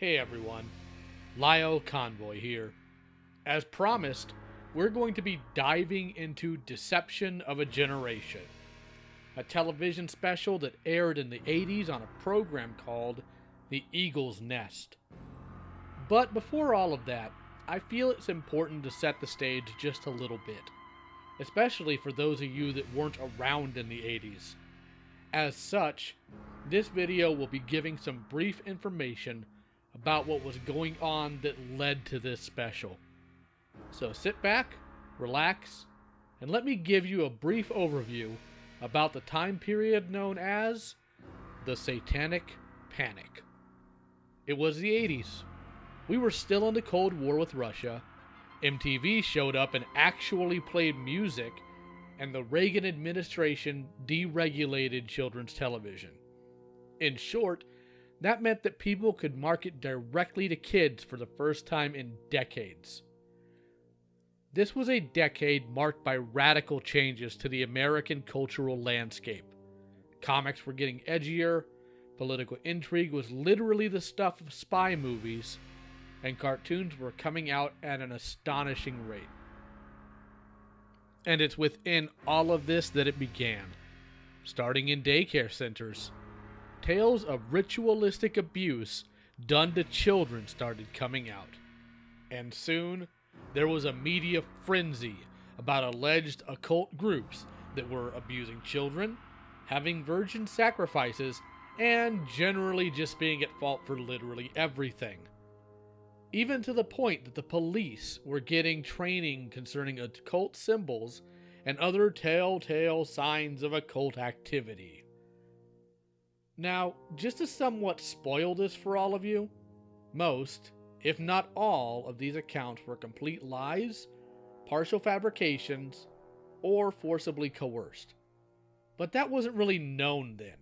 Hey everyone, LioConvoy here. As promised, we're going to be diving into Deception of a Generation, a television special that aired in the 80s on a program called The Eagle's Nest. But before all of that, I feel it's important to set the stage just a little bit, especially for those of you that weren't around in the 80s. As such, this video will be giving some brief information about what was going on that led to this special. So sit back, relax, and let me give you a brief overview about the time period known as the Satanic Panic. It was the 80s. We were still in the Cold War with Russia. MTV showed up and actually played music, and the Reagan administration deregulated children's television. In short, that meant that people could market directly to kids for the first time in decades. This was a decade marked by radical changes to the American cultural landscape. Comics were getting edgier, political intrigue was literally the stuff of spy movies, and cartoons were coming out at an astonishing rate. And it's within all of this that it began, starting in daycare centers. Tales of ritualistic abuse done to children started coming out. And soon, there was a media frenzy about alleged occult groups that were abusing children, having virgin sacrifices, and generally just being at fault for literally everything. Even to the point that the police were getting training concerning occult symbols and other telltale signs of occult activity. Now, just to somewhat spoil this for all of you, most, if not all, of these accounts were complete lies, partial fabrications, or forcibly coerced. But that wasn't really known then.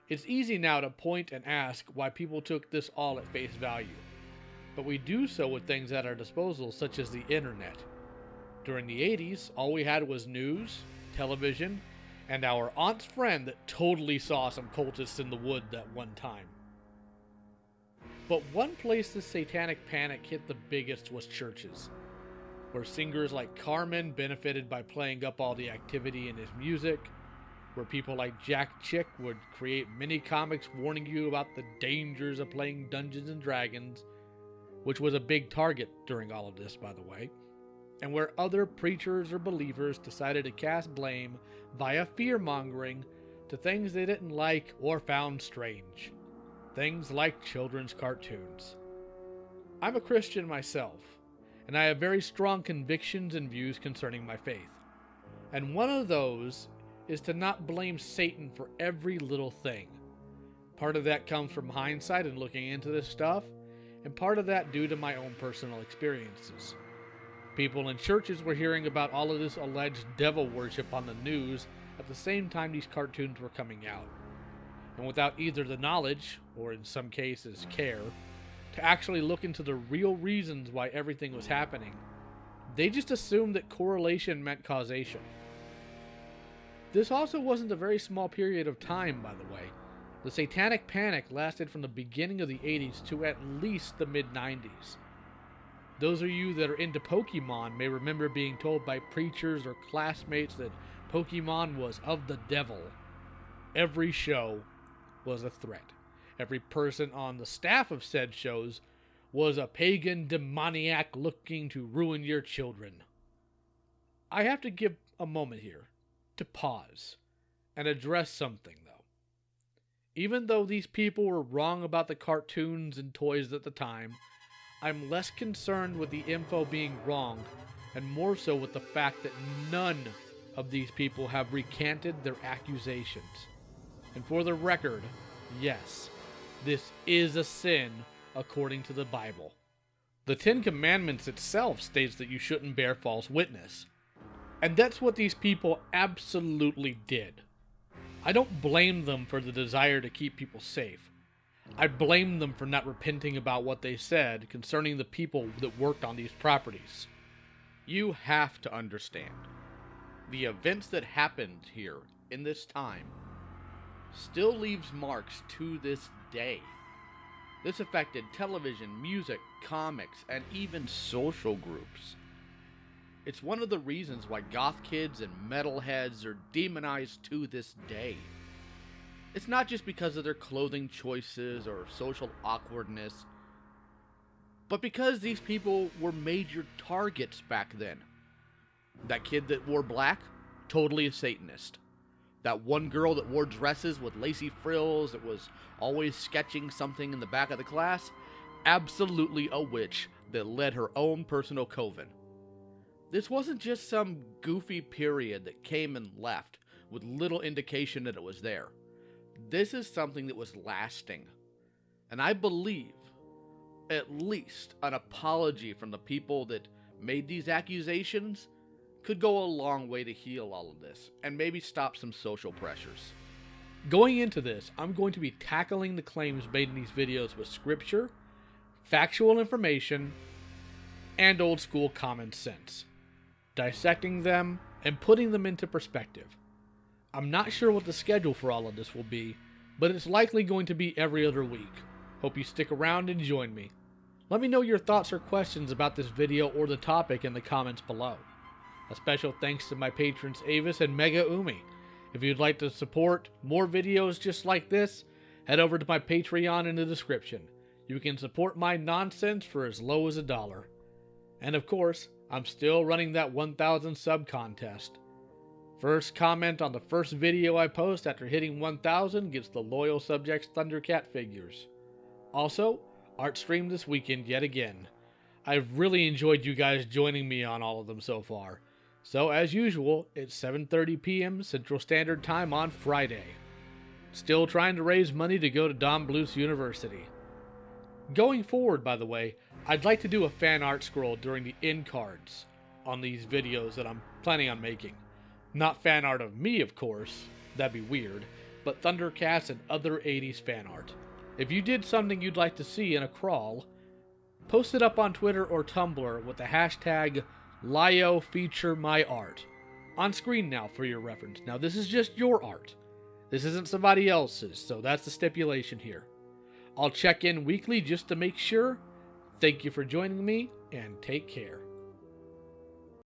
It's easy now to point and ask why people took this all at face value, but we do so with things at our disposal such as the internet. During the 80s, all we had was news, television, and our aunt's friend that totally saw some cultists in the wood that one time. But one place the satanic panic hit the biggest was churches, where singers like Carmen benefited by playing up all the activity in his music, where people like Jack Chick would create mini comics warning you about the dangers of playing Dungeons and Dragons, which was a big target during all of this, by the way, and where other preachers or believers decided to cast blame via fear-mongering to things they didn't like or found strange. Things like children's cartoons. I'm a Christian myself, and I have very strong convictions and views concerning my faith. And one of those is to not blame Satan for every little thing. Part of that comes from hindsight and looking into this stuff, and part of that due to my own personal experiences. People in churches were hearing about all of this alleged devil worship on the news at the same time these cartoons were coming out. And without either the knowledge, or in some cases care, to actually look into the real reasons why everything was happening, they just assumed that correlation meant causation. This also wasn't a very small period of time, by the way. The Satanic Panic lasted from the beginning of the 80s to at least the mid-90s. Those of you that are into Pokemon may remember being told by preachers or classmates that Pokemon was of the devil. Every show was a threat. Every person on the staff of said shows was a pagan demoniac looking to ruin your children. I have to give a moment here to pause and address something, though. Even though these people were wrong about the cartoons and toys at the time, I'm less concerned with the info being wrong and more so with the fact that none of these people have recanted their accusations. And for the record, yes, this is a sin according to the Bible. The Ten Commandments itself states that you shouldn't bear false witness. And that's what these people absolutely did. I don't blame them for the desire to keep people safe. I blame them for not repenting about what they said concerning the people that worked on these properties. You have to understand, the events that happened here in this time still leaves marks to this day. This affected television, music, comics, and even social groups. It's one of the reasons why goth kids and metalheads are demonized to this day. It's not just because of their clothing choices or social awkwardness, but because these people were major targets back then. That kid that wore black, totally a Satanist. That one girl that wore dresses with lacy frills that was always sketching something in the back of the class, absolutely a witch that led her own personal coven. This wasn't just some goofy period that came and left with little indication that it was there. This is something that was lasting. And I believe at least an apology from the people that made these accusations could go a long way to heal all of this and maybe stop some social pressures. Going into this, I'm going to be tackling the claims made in these videos with scripture, factual information, and old school common sense, dissecting them and putting them into perspective. I'm not sure what the schedule for all of this will be, but it's likely going to be every other week. Hope you stick around and join me. Let me know your thoughts or questions about this video or the topic in the comments below. A special thanks to my patrons Avis and MegaUmi. If you'd like to support more videos just like this, head over to my Patreon in the description. You can support my nonsense for as low as $1. And of course, I'm still running that 1,000 sub contest. First comment on the first video I post after hitting 1,000 gets the Loyal Subjects Thundercat figures. Also, art stream this weekend yet again. I've really enjoyed you guys joining me on all of them so far. So as usual, it's 7:30 p.m. Central Standard Time on Friday. Still trying to raise money to go to Don Bluth's University. Going forward, by the way, I'd like to do a fan art scroll during the end cards on these videos that I'm planning on making. Not fan art of me, of course, that'd be weird, but Thundercats and other 80s fan art. If you did something you'd like to see in a crawl, post it up on Twitter or Tumblr with the hashtag #LioFeatureMyArt. On screen now for your reference. Now this is just your art. This isn't somebody else's, so that's the stipulation here. I'll check in weekly just to make sure. Thank you for joining me, and take care.